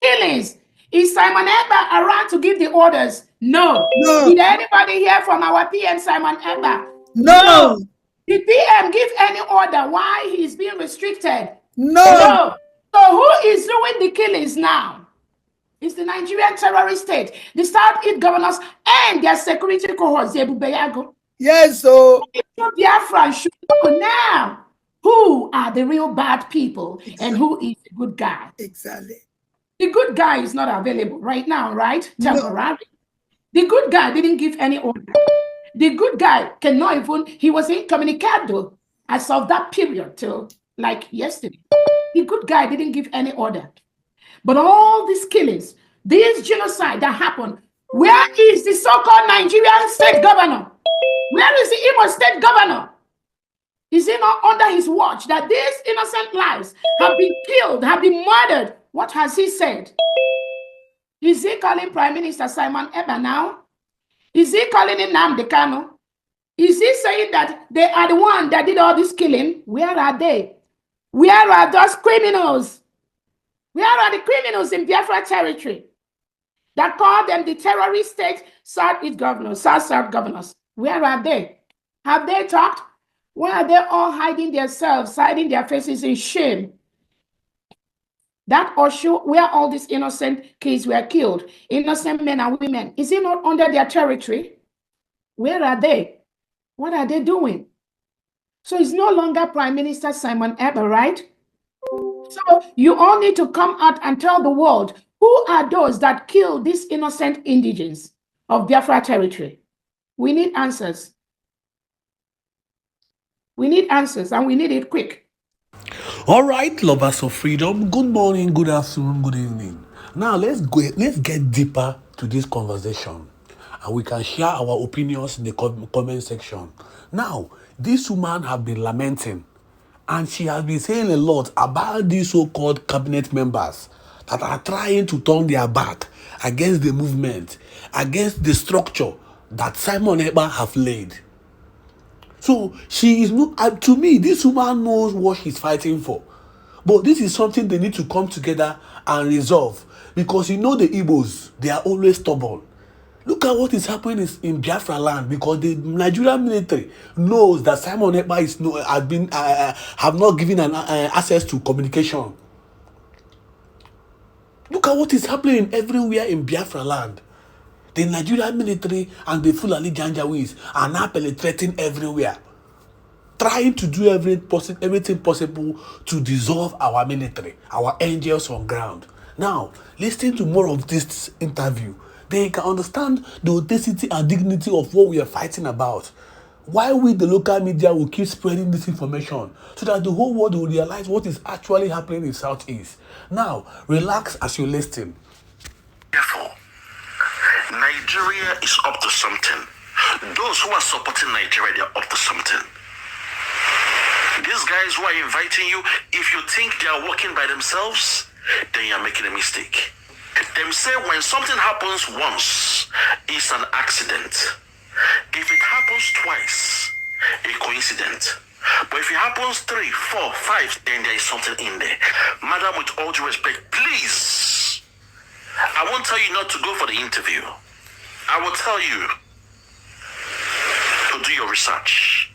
killings. Is Simon Ekpà around to give the orders? No. No. Did anybody hear from our PM Simon Ekpà? No. Did PM give any order why he's being restricted? No. So who is doing the killings now? It's the Nigerian terrorist state, the Southeast governors and their security cohorts. Yes, so Biafran should know now who are the real bad people and who is the good guy. Exactly. The good guy is not available right now, right? Temporary. No. The good guy didn't give any order. The good guy cannot even, he was incommunicado as of that period till like yesterday. The good guy didn't give any order. But all these killings, this genocide that happened, where is the so-called Nigerian state governor? Where is the Imo state governor? Is it not under his watch that these innocent lives have been killed, have been murdered? What has he said? Is he calling Prime Minister Simon Ekpà now? Is he calling him Nnamdi Kanu? Is he saying that they are the one that did all this killing? Where are they? Where are those criminals? Where are the criminals in Biafra territory that call them the terrorist state Southeast governors, South governors? Where are they? Have they talked? Why are they all hiding themselves, hiding their faces in shame? That Osho, where all these innocent kids were killed, innocent men and women, is it not under their territory? Where are they? What are they doing? So it's no longer Prime Minister Simon Ekpà, right? So you all need to come out and tell the world who are those that killed these innocent indigents of Biafra territory. We need answers. We need answers, and we need it quick. All right, lovers of freedom. Good morning, good afternoon, good evening. Now let's get deeper to this conversation, and we can share our opinions in the comment section. Now, this woman has been lamenting, and she has been saying a lot about these so-called cabinet members that are trying to turn their back against the movement, against the structure that Simon Ekpà have laid. So she is not, to me, this woman knows what she's fighting for. But this is something they need to come together and resolve. Because you know the Igbos, they are always stubborn. Look at what is happening in Biafra land, because the Nigerian military knows that Simon Ekpà is have not given an access to communication. Look at what is happening everywhere in Biafra land. The Nigerian military and the Fulani Janjaweeds are now penetrating everywhere, trying to do everything possible to dissolve our military, our angels on ground. Now, listening to more of this interview, they can understand the audacity and dignity of what we are fighting about. Why we, the local media, will keep spreading this information so that the whole world will realize what is actually happening in Southeast. Now, relax as you listen. Careful. Nigeria is up to something. Those who are supporting Nigeria, they are up to something. These guys who are inviting you, if you think they are working by themselves, then you are making a mistake. Them say when something happens once, it's an accident. If it happens twice, a coincidence. But if it happens 3, 4, 5, then there is something in there. Madam, with all due respect, please, I won't tell you not to go for the interview. I will tell you to do your research.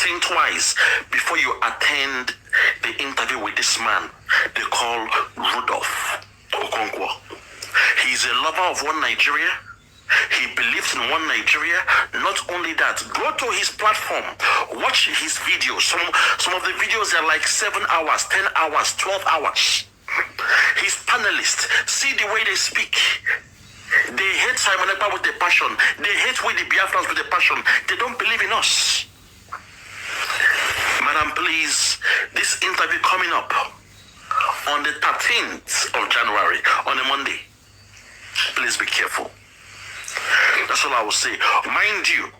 Think twice before you attend the interview with this man they call Rudolph Okonkwo. He's a lover of one Nigeria. He believes in one Nigeria. Not only that, go to his platform, watch his videos. Some of the videos are like 7 hours, 10 hours, 12 hours. His panelists, see the way they speak. They hate Simon Ekpà with a passion. They hate with the Biafrans with a passion. They don't believe in us. Madam, please, this interview coming up on the 13th of January, on a Monday. Please be careful. That's all I will say. Mind you,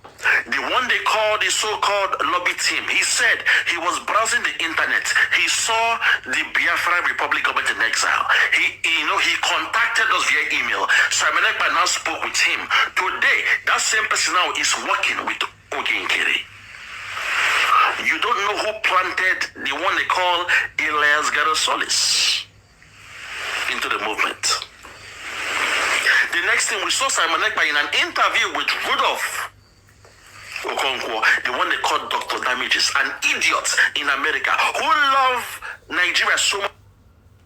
the one they call the so-called lobby team, he said he was browsing the internet. He saw the Biafran Republic government in exile. He contacted us via email. Simon Ekpà now spoke with him. Today, that same person now is working with Oginkiri. You don't know who planted the one they call Elias Garasolis in meeting, we saw Simon Èkpà in an interview with Rudolph Okonkwo, the one they called Dr. Damages, an idiot in America who love Nigeria so much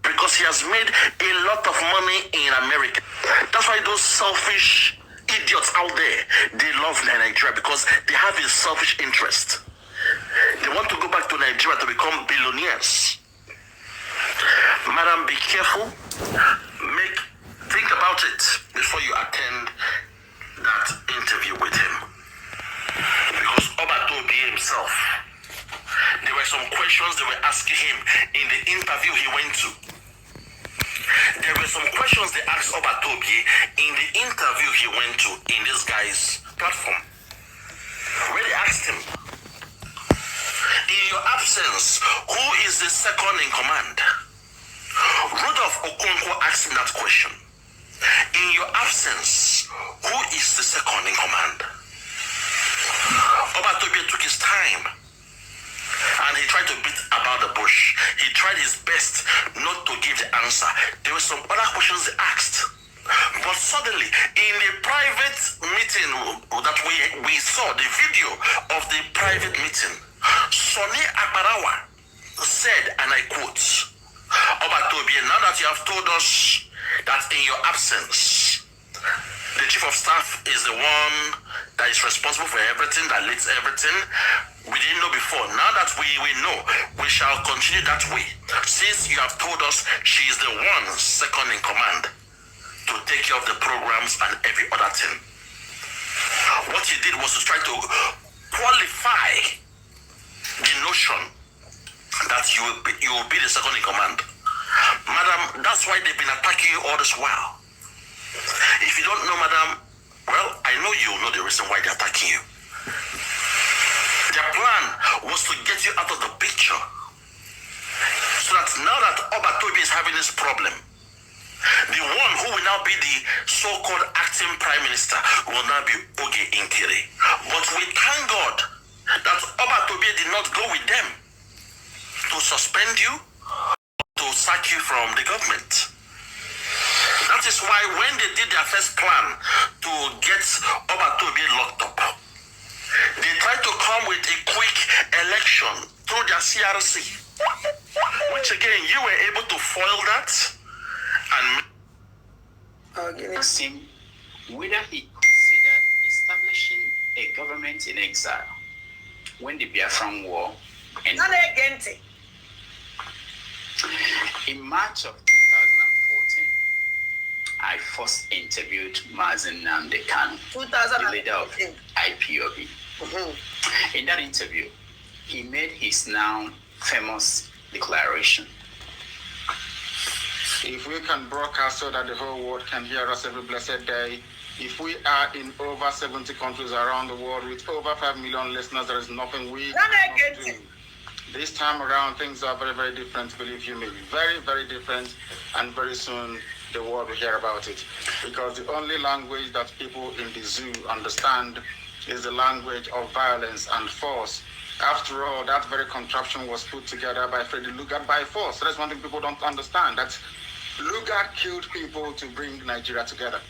because he has made a lot of money in America. That's why those selfish idiots out there, they love Nigeria because they have a selfish interest. They want to go back to Nigeria to become billionaires. Madam, be careful. Think about it before you attend that interview with him. Because Obatobi himself, there were some questions they were asking him in the interview he went to. There were some questions they asked Obatobi in the interview he went to in this guy's platform. Where they asked him, in your absence, who is the second in command? Rudolph Okonkwo asked him that question. In your absence, who is the second in command? Obatobi took his time and he tried to beat about the bush. He tried his best not to give the answer. There were some other questions he asked. But suddenly, in a private meeting that we saw, the video of the private meeting, Sonny Akbarawa said, and I quote, Obatobi, now that you have told us that in your absence, the chief of staff is the one that is responsible for everything, that leads everything. We didn't know before. Now that we know, we shall continue that way. Since you have told us she is the one second in command to take care of the programs and every other thing. What he did was to try to qualify the notion that you will be the second in command. Madam, that's why they've been attacking you all this while. If you don't know, madam, well, I know you know the reason why they're attacking you. Their plan was to get you out of the picture. So that now that Obatobi is having this problem, the one who will now be the so-called acting prime minister will now be Oge Nkiri. But we thank God that Obatobi did not go with them to suspend you, to sack you from the government. That is why when they did their first plan to get Obatobi locked up, they tried to come with a quick election through their CRC, which again, you were able to foil that and asked him whether he considered establishing a government in exile when the Biafran War ended. In March of 2014, I first interviewed Mazen Nnamdi Kanu, the leader of IPOB. In that interview, he made his now famous declaration. If we can broadcast so that the whole world can hear us every blessed day, if we are in over 70 countries around the world with over 5 million listeners, there is nothing we cannot do. This time around, things are very, very different, believe you me. Very, very different, and very soon the world will hear about it. Because the only language that people in the zoo understand is the language of violence and force. After all, that very contraption was put together by Freddy Lugard by force. That's one thing people don't understand, that Lugard killed people to bring Nigeria together.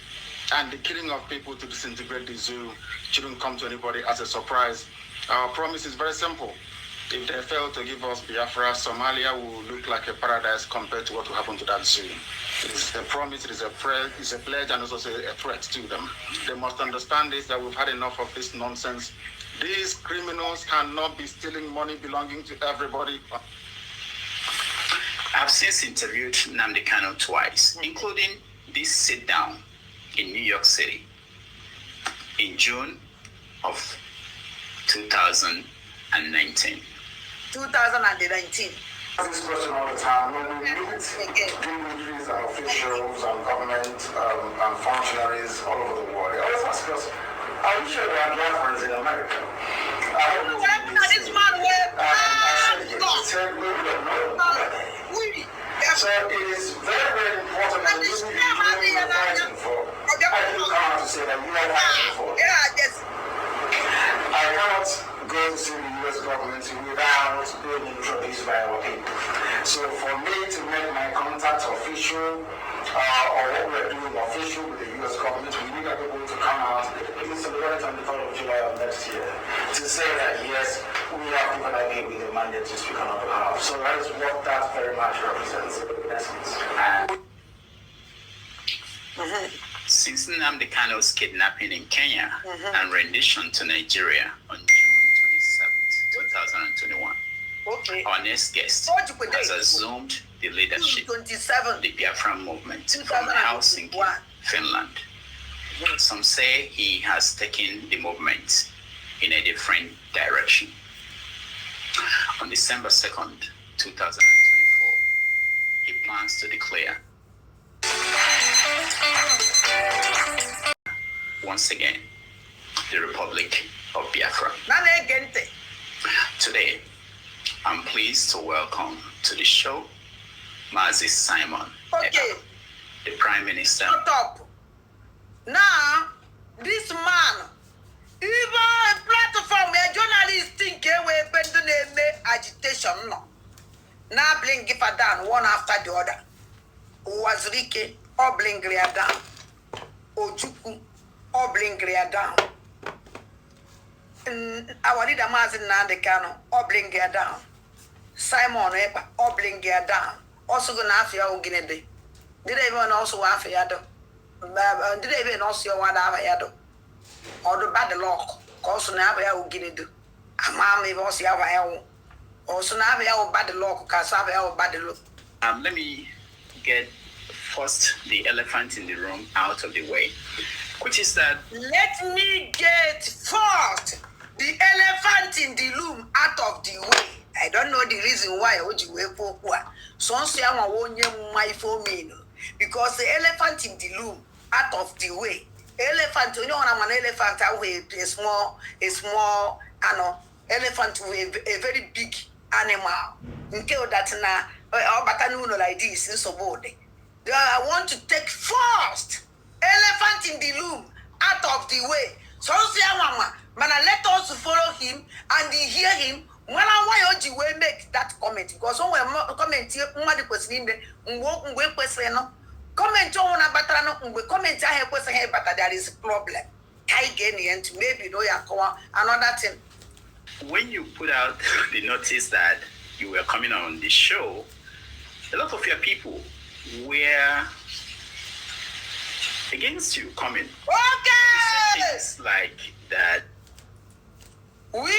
And the killing of people to disintegrate the zoo shouldn't come to anybody as a surprise. Our promise is very simple. If they fail to give us Biafra, Somalia will look like a paradise compared to what will happen to that zoo. It is a promise, it is a prayer, it's a pledge, and it's also a threat to them. They must understand this, that we've had enough of this nonsense. These criminals cannot be stealing money belonging to everybody. I've since interviewed Nnamdi Kanu twice, including this sit-down in New York City in June of 2019. 2019. This question all the time. When we meet dignitaries and officials and government and functionaries all over the world, they always ask us, are you sure there are Biafrans in America? So it is very, very important that this is what we are fighting for. I do come out to say that we are fighting for. I cannot go to see the US government without being introduced by our people. So for me to make my contact official, or what we're doing official with the U.S. government, we need people to come out. It's the 23rd of July of next year to say that yes, we have people that gave me the mandate to speak on our behalf. So that is what that very much represents in essence. Since Nnamdi Kano's kidnapping in Kenya and rendition to Nigeria on June 27th, 2021, our next guest has assumed the leadership of the Biafran movement from Helsinki, Finland. Some say he has taken the movement in a different direction. On December 2nd, 2024, he plans to declare once again the Republic of Biafra. Today, I'm pleased to welcome to the show Mazi Simon, Èkpà, the Prime Minister. Shut up. Now, this man, even a platform where journalists think away agitation, no. Now bring it down one after the other. Was Rike, or bring it down. Ojuku, or bring it down. Our leader Mazi Nnamdi or bring it down. Simon Èkpà, or bring it down. Also gonna have your Guinea. Did everyone also have a yado? Did even also want to have a yado? Or the bad luck, also now we are Guinea. A mammy was your also now we are bad luck, because I have bad look. Let me get first the elephant in the room out of the way, which is that let me get first the elephant in the room out of the way. I don't know the reason why you wait for so say I want my for me because the elephant in the room out of the way. Elephant, you know, I'm an elephant. I weigh a small, elephant with a very big animal. Until that now, but I know like this in so body. I want to take first elephant in the room out of the way. So say mama, man, let us follow him and hear him. When I want you will make that comment because when we comment here, the person in the person comment on a batano, we comment I have person here, but there is a problem. I get into maybe no another thing. When you put out the notice that you were coming on the show, a lot of your people were against you coming. Okay. Things like that. We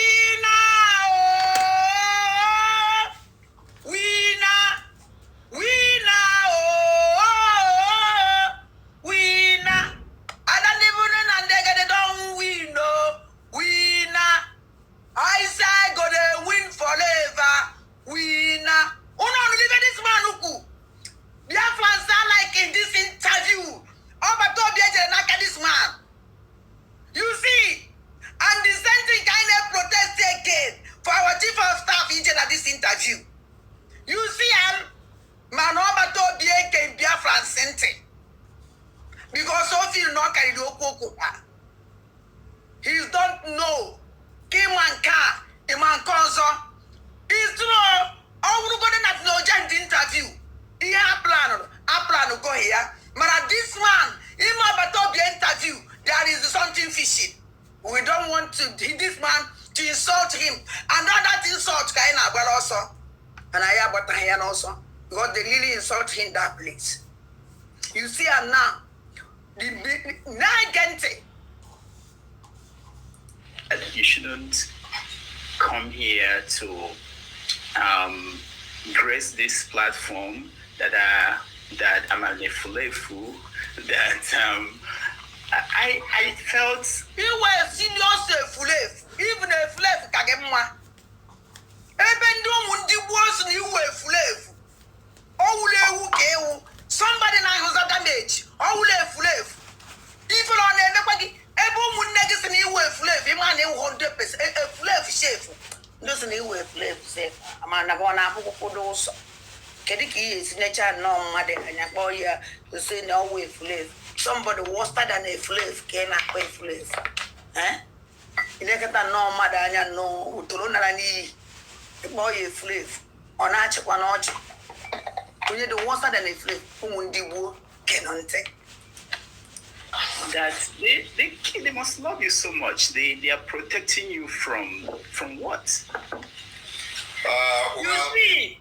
I say go they win forever. Winner. Oh no, leave this man who Biafran sound like in this interview. Oh, but don't be this man. You see, and the same thing kind of protest again for our chief of staff in this interview. You see, man, over to be a Biafran sente because so feel not carry the okoko. He don't know. Kim and Ka, Iman Konso. It's true. All we're going to know just interview. He have plan to go here. But this man, in my Batobi interview, there is something fishy. We don't want to this man to insult him. Another insult kind well also. And I have but here also. Because they really insult him that place. You see her now. You shouldn't come here to grace this platform that I'm a fulefu, that I felt you were senior fulef, even a flef kagemma. Even though the worst you were fulef. Oh, somebody now has a damage. Oh, fulef. Even on everybody. Everyone next in you will flip, a man 100% a flip shape. Doesn't you will flip safe? A man of one apple for those. Kediki is nature no mother and a boy to say no way flip. Somebody worse than a flip cannot quite flip. Eh? You look at no mother and no Turunani. The boy flip on arch one arch. When you do one side and a flip, Umundi Kenonte. That they must love you so much. They are protecting you from what? You see,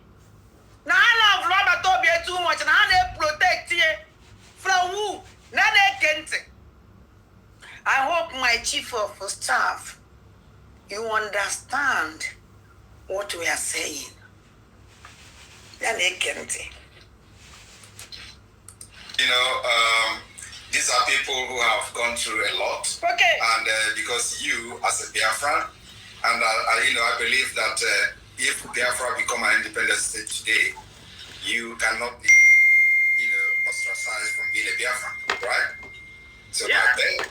now I love Robert Tobia too much, and how they protect you from who? Now they can't. I hope my chief of staff, you understand what we are saying. Then they can't. These are people who have gone through a lot. Okay. And because you, as a Biafran, and I believe that if Biafra become an independent state today, you cannot be, ostracized from being a Biafran, right? So then,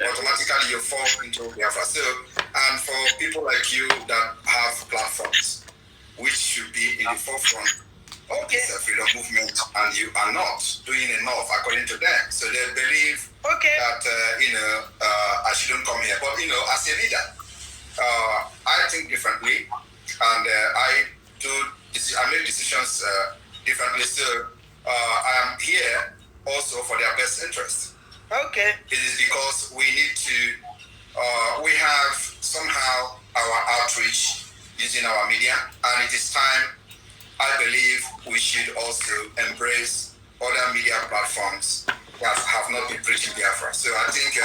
automatically you fall into Biafra. So, and for people like you that have platforms, which should be in the forefront of this freedom movement, and you are not doing enough according to them. So they believe that, I shouldn't come here. But, as a leader, I think differently, and I make decisions differently. So I am here also for their best interest. Okay. It is because we need to, we have somehow our outreach using our media, and it is time, I believe, we should also embrace other media platforms that have not been preaching Biafra. So I think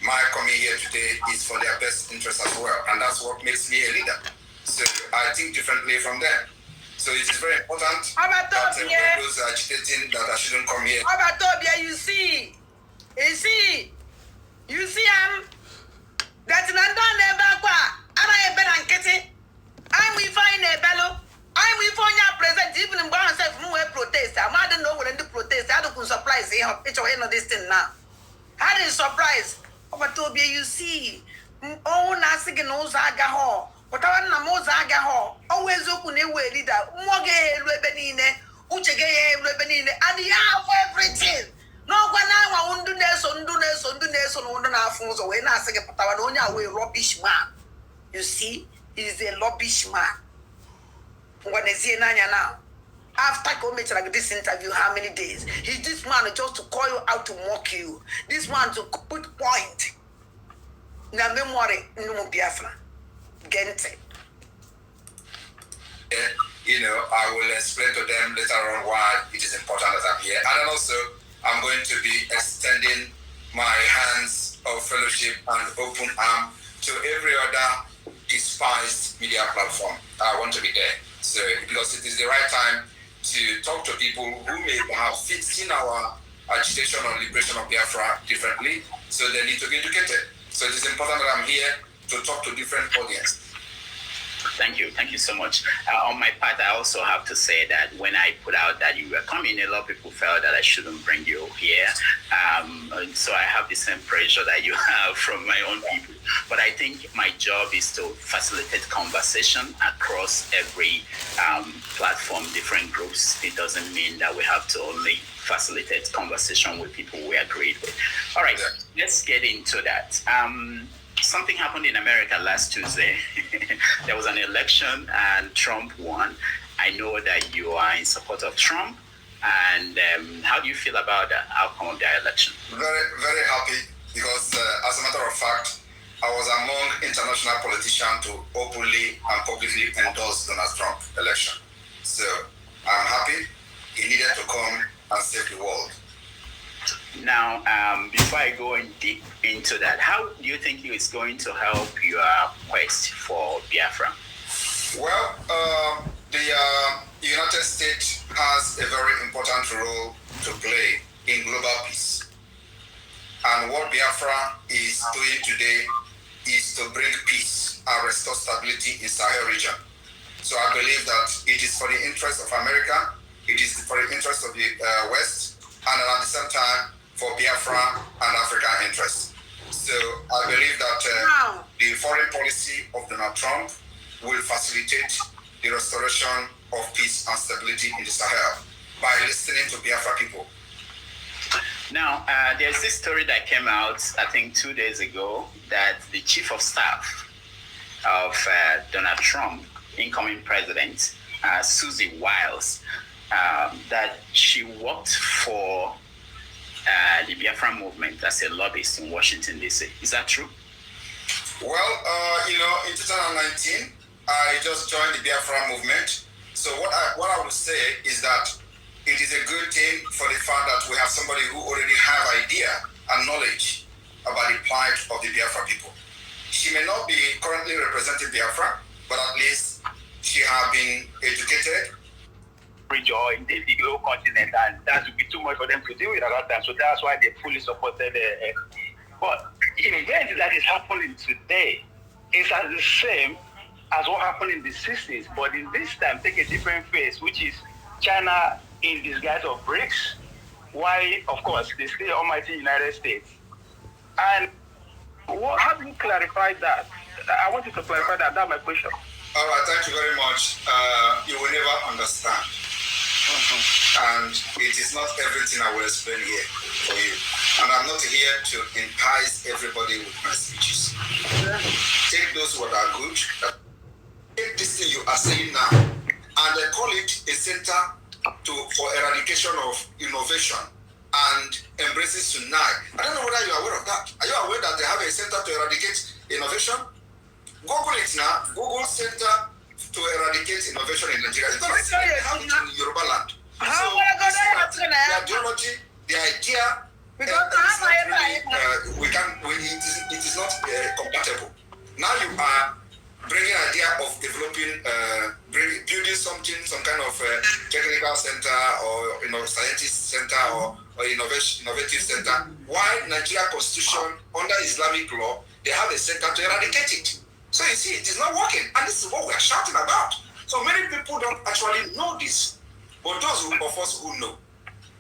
my coming here today is for their best interest as well, and that's what makes me a leader. So I think differently from them. So it is very important that those agitating that I shouldn't come here. You see, that's not done I'm we find a bellow. I'm we find your present even in Brown self who protest. I don't know when the protest. I don't surprise him. It's all in this thing now. I didn't surprise. But Tobia, you see, oh, nothing knows Agaho. But I don't know Agaho. Always open a way leader. Moge Rebenine, Uchege Rebenine, and you have everything. No one I won't do this on our phones or when I say Patagonia way rubbish man. You see, he's a rubbish man. When they see Nanya now, after coming like this interview, how many days? He's this man just to call you out to mock you. This man to put point. Na memory no Biafra. Gente. I will explain to them later on why it is important that I'm here. And also, I'm going to be extending my hands of fellowship and open arm to every other despised media platform. I want to be there. So, because it is the right time to talk to people who may have seen our agitation or liberation of Biafra differently, so they need to be educated. So it is important that I'm here to talk to different audience. Thank you so much. On my part, I also have to say that when I put out that you were coming, a lot of people felt that I shouldn't bring you here. So I have the same pressure that you have from my own people. But I think my job is to facilitate conversation across every platform, different groups. It doesn't mean that we have to only facilitate conversation with people we agreed with. All right, let's get into that. Something happened in America last Tuesday. There was an election and Trump won. I know that you are in support of Trump. And how do you feel about the outcome of the election? Very, very happy because as a matter of fact, I was among international politicians to openly and publicly endorse Donald Trump election. So I'm happy. He needed to come and save the world. Now, before I go in deep into that, how do you think it's going to help your quest for Biafra? Well, the United States has a very important role to play in global peace. And what Biafra is doing today is to bring peace and restore stability in Sahel region. So I believe that it is for the interest of America, it is for the interest of the West, and at the same time, for Biafra and African interests. So I believe that the foreign policy of Donald Trump will facilitate the restoration of peace and stability in the Sahel by listening to Biafra people. Now, there's this story that came out, I think 2 days ago, that the chief of staff of Donald Trump, incoming president, Susie Wiles, that she worked for the Biafran movement as a lobbyist in Washington, D.C. Is that true? Well, in 2019, I just joined the Biafran movement. So what I would say is that it is a good thing for the fact that we have somebody who already have idea and knowledge about the plight of the Biafra people. She may not be currently representing Biafra, but at least she has been educated. Rejoin the whole continent, and that would be too much for them to deal with at that time. So that's why they fully supported it. But the event that is happening today is as the same as what happened in the 60s, but in this time take a different face, which is China in disguise of BRICS, why, of course, the still almighty United States. And how do you clarify that? I want you to clarify that. That's my question. All right, thank you very much. You will never understand. And it is not everything I will explain here for you. And I'm not here to entice everybody with my speeches. Take those what are good. Take this thing you are saying now, and they call it a center for eradication of innovation and embraces tonight. I don't know whether you are aware of that. Are you aware that they have a center to eradicate innovation? Google it now. Google Center to Eradicate Innovation in Nigeria. It's going to have it in Yoruba land. So the ideology, the idea, it is not compatible. Now you are bringing idea of developing, building something, some kind of technical center or scientist center or innovative center. Why Nigeria Constitution under Islamic law they have a center to eradicate it? So you see, it is not working, and this is what we are shouting about. So many people don't actually know this, but those of us who know,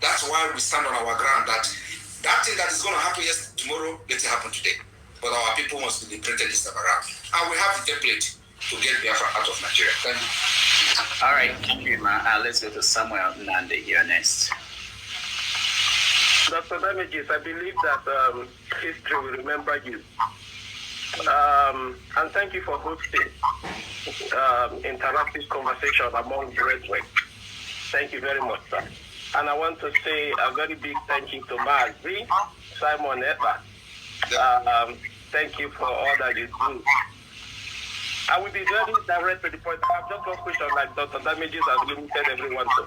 that's why we stand on our ground. That thing that is going to happen tomorrow, let it happen today. But our people must be liberated this time around, and we have the template to get Biafra out of Nigeria. Thank you. All right, thank you, man. Let's go to Samuel Nande here next. Dr. Damages, I believe that history will remember you. And thank you for hosting interactive conversation among brethren. Thank you very much, sir. And I want to say a very big thank you to Ngozi, Simon Èkpà. Thank you for all that you do. I will be very direct to the point. I have just one question like Dr. Damages has limited everyone to.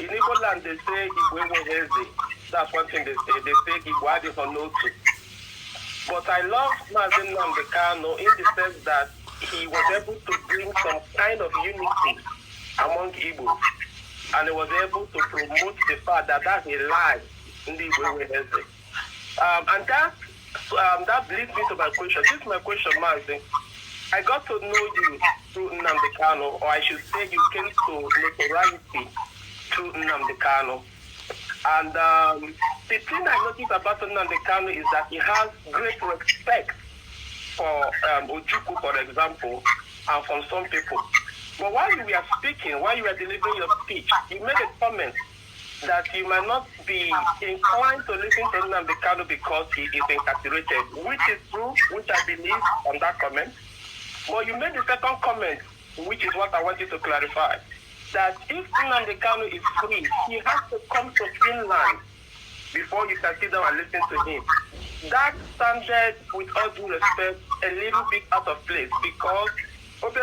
In Igbo land, they say Ngozi. That's one thing they say. They say Igbo for no two. But I love Mazi Nnamdi Kanu in the sense that he was able to bring some kind of unity among Igbos. And he was able to promote the fact that that's a lie in the Igbo. And that leads me to my question. This is my question, Mazi. I got to know you through Nnamdi Kanu, or I should say you came to notoriety through Nnamdi Kanu. And the thing I noticed about Nnamdi Kanu is that he has great respect for Ojukwu, for example, and from some people. But while you were speaking, while you were delivering your speech, you made a comment that you might not be inclined to listen to Nnamdi Kanu because he is incarcerated, which is true, which I believe on that comment. But you made the second comment, which is what I want you to clarify, that if Nnamdi Kanu is free, he has to come to Finland before you can sit down and listen to him. That sounded, with all due respect, a little bit out of place because if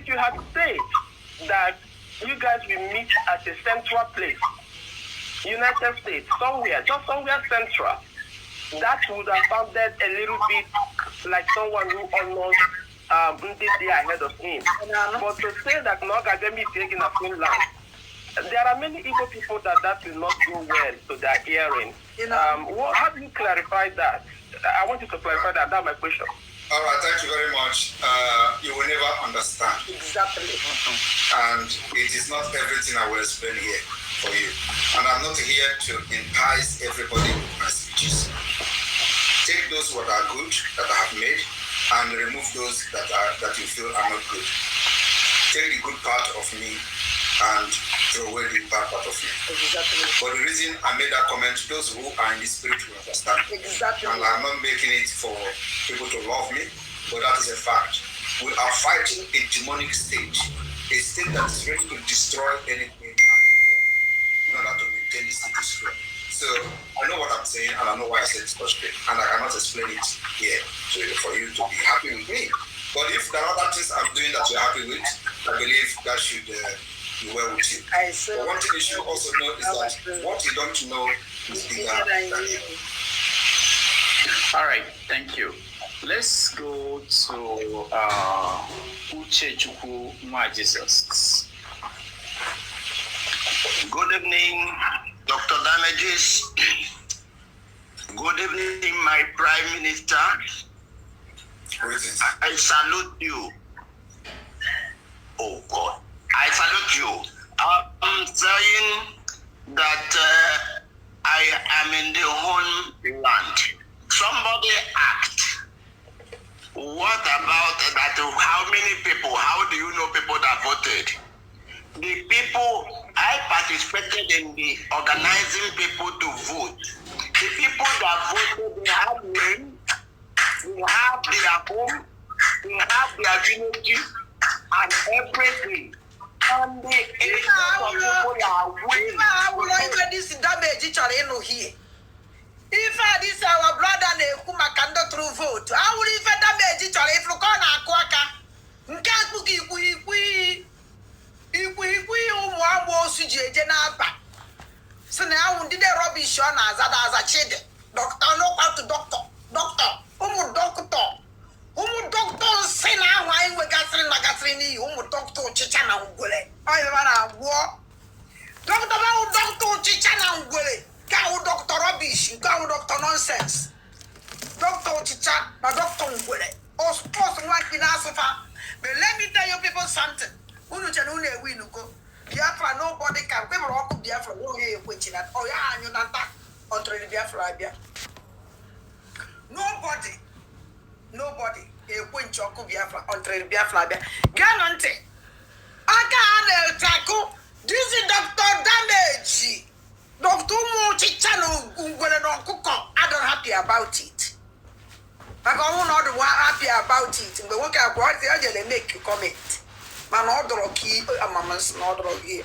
you had said that you guys will meet at a central place, United States, somewhere, just somewhere central, that would have sounded a little bit like someone who almost did the ahead of him. But to say that no academy is taking a Finland, there are many Igbo people that will not do well to their hearing. How do you clarify that? I want you to clarify that. That's my question. All right, thank you very much. You will never understand. Exactly. And it is not everything I will explain here for you. And I'm not here to entice everybody with my speeches. Take those what are good that I have made and remove those that you feel are not good. Take the good part of me and throw away the bad part of it. Exactly. But the reason I made that comment, those who are in the spirit will understand. Exactly. And I'm not making it for people to love me, but that is a fact. We are fighting a demonic stage, a state that is ready to destroy anything in order to maintain the status quo. So I know what I'm saying, and I know why I said it's frustrating, and I cannot explain it here for you to be happy with me. But if there are other things I'm doing that you're happy with, I believe that should be well with you. But one thing you should also know is that what you don't know is bigger than you. All right, thank you. Let's go to Uchechukwu Jesus. Good evening, Dr. Damages. Good evening, my Prime Minister. I salute you. Oh God, I salute you. I'm saying that I am in the homeland. Somebody asked, what about that? How many people? How do you know people that voted? The people, I participated in the organizing people to vote. The people that voted, they have name, they have their home, they have their community, and everything. And the people are winning. This damage here. If this our brother Èkpà cannot through vote, I will even damage it if you can't aquaka. Can't book so now we did a rubbish on as a child. Doctor, no part to doctor. Doctor, say now why we got doctor Chichana Ungule. I have a war. Doctor Chichana Ungule. Go doctor rubbish, you go doctor nonsense. Doctor Chicha, Doctor Ungule. Or sports working asofa. But let me tell you people something. Unuchanune win go. Biafra, nobody can. We were all Biafra. Oh, yeah, which that. Oh, yeah, you not that. Until the Biafra. Nobody. A queen choco Biafra. Until the Biafra. Ganante. I can't tackle. This is Dr. Damage. Dr. Mochichano Ungwele Kuko. I don't happy about it. I don't not happy about it. But what can I make you comment? Man, order key, a mamma's not here.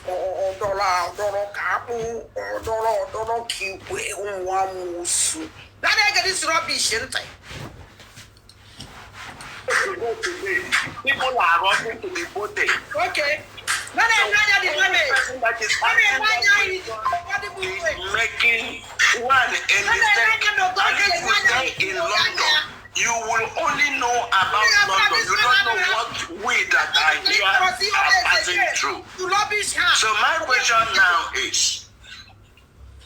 Or dollar capo, or dollar keep one soup. That I get this rubbish, isn't it? People are rushing to be voted. Okay. That is making one in the state. And if you stay in London, you will only know about London. You don't know what we that are here are passing through. So my question now is,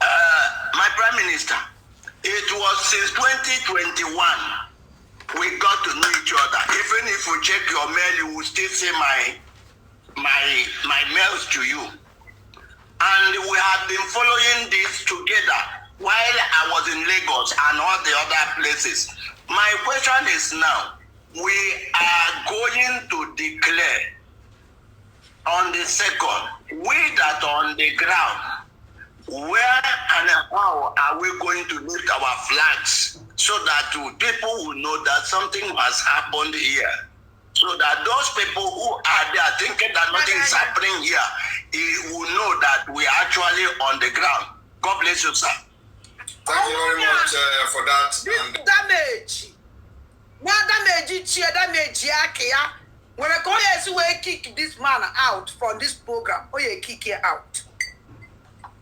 my Prime Minister, it was since 2021 we got to know each other. Even if you check your mail, you will still see my mails to you. And we have been following this together while I was in Lagos and all the other places. My question is now, we are going to declare on the 2nd, we that are on the ground, where and how are we going to lift our flags so that people will know that something has happened here? So that those people who are there thinking that nothing is happening here, will know that we are actually on the ground. God bless you, sir. Thank you very much for that. This damage. Now damage, when I call you, we kick this man out from this program, or you kick it out.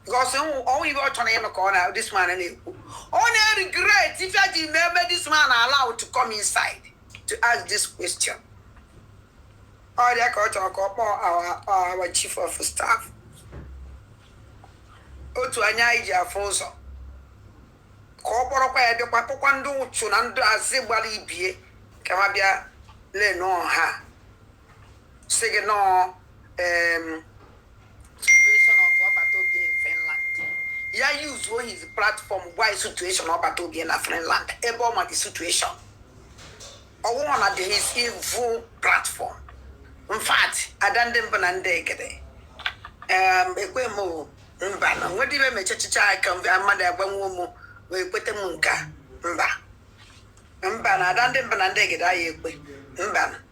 Because only watch on the corner, this man and you. Only regret if you remember this man allowed to come inside to ask this question. Or they call our chief of staff. O to Anya Foso. Corporal by the Papuando, Chunando, Azibali Bie, Camabia, Lenon Ha. Second, no, situation of Obatobia in Finland. Yeah, use one his platform, why situation of Obatobia in Finland, a bomb at the situation. Or one at his evil platform. In fact, I don't think Banandegade. Equemo, Mbana. What did I make a child come? I'm mother, one woman, we put the munka. Mbana, I don't think Banandegade. I Mbana.